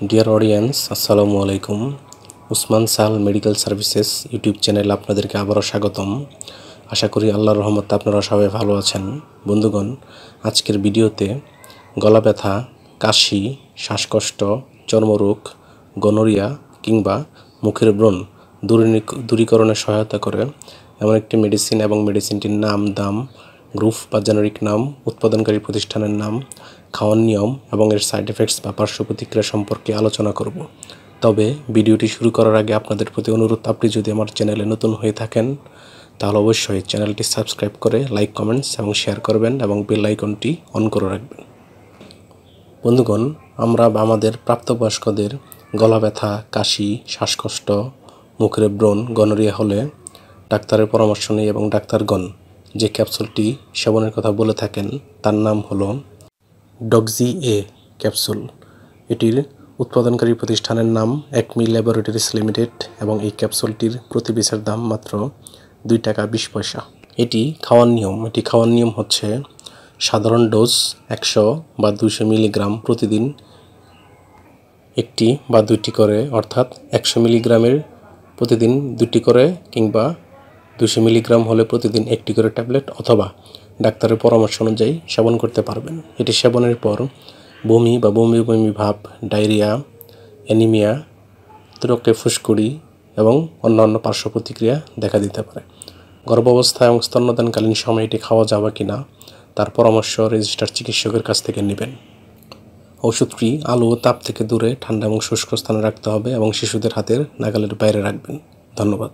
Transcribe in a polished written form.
Dear audience, আসসালামু আলাইকুম। উসমান সাল মেডিকেল সার্ভিসেস ইউটিউব চ্যানেলে আপনাদেরকে আবারও স্বাগতম। আশা করি আল্লাহর রহমতে আপনারা সবাই ভালো আছেন। বন্ধুগণ, আজকের ভিডিওতে গলা ব্যথা, কাশি, শ্বাসকষ্ট, চর্মরোগ, গনোরিয়া কিংবা মুখের ব্রণ দূরীকরণে সহায়তা করে এমন একটি মেডিসিন এবং মেডিসিনটির নাম, দাম, গ্রুপ বা জেনারিক নাম, উৎপাদনকারী প্রতিষ্ঠানের নাম, খাওয়ার নিয়ম এবং এর সাইড এফেক্টস বা পার্শ্ব প্রতিক্রিয়া সম্পর্কে আলোচনা করব। তবে ভিডিওটি শুরু করার আগে আপনাদের প্রতি অনুরোধ, আপনি যদি আমার চ্যানেলে নতুন হয়ে থাকেন তাহলে অবশ্যই চ্যানেলটি সাবস্ক্রাইব করে লাইক, কমেন্টস এবং শেয়ার করবেন এবং বেল আইকনটি অন করে রাখবেন। বন্ধুগণ, আমরা আমাদের প্রাপ্তবয়স্কদের গলা ব্যথা, কাশি, শ্বাসকষ্ট, মুখের ব্রণ, গনোরিয়া হলে ডাক্তারের পরামর্শ নিই এবং ডাক্তারগণ যে ক্যাপসুলটি সেবনের কথা বলে থাকেন তার নাম হলো ডক্সি এ ক্যাপসুল। এটির উৎপাদনকারী প্রতিষ্ঠানের নাম একমি ল্যাবরেটরিজ লিমিটেড এবং এই ক্যাপসুলটির প্রতি পিসের দাম মাত্র 2 টাকা 20 পয়সা। এটি খাওয়ার নিয়ম হচ্ছে সাধারণ ডোজ 100 বা 200 মিলিগ্রাম প্রতিদিন একটি বা দুইটি করে, অর্থাৎ 100 মিলিগ্রামের প্রতিদিন 2টি করে কিংবা 200 মিলিগ্রাম হলে প্রতিদিন একটি করে ট্যাবলেট অথবা ডাক্তারের পরামর্শ অনুযায়ী সেবন করতে পারবেন। এটি সেবনের পর বমি বা বমি ভাব, ডায়রিয়া, অ্যানিমিয়া, রক্তে ফুসকুড়ি এবং অন্যান্য পার্শ্ব প্রতিক্রিয়া দেখা দিতে পারে। গর্ভাবস্থা এবং স্তন্যদানকালীন সময়ে এটি খাওয়া যাবে কিনা তার পরামর্শ রেজিস্টার্ড চিকিৎসকের কাছ থেকে নেবেন। ওষুধটি আলো ও তাপ থেকে দূরে ঠান্ডা এবং শুষ্ক স্থানে রাখতে হবে এবং শিশুদের হাতের নাগালের বাইরে রাখবেন। ধন্যবাদ।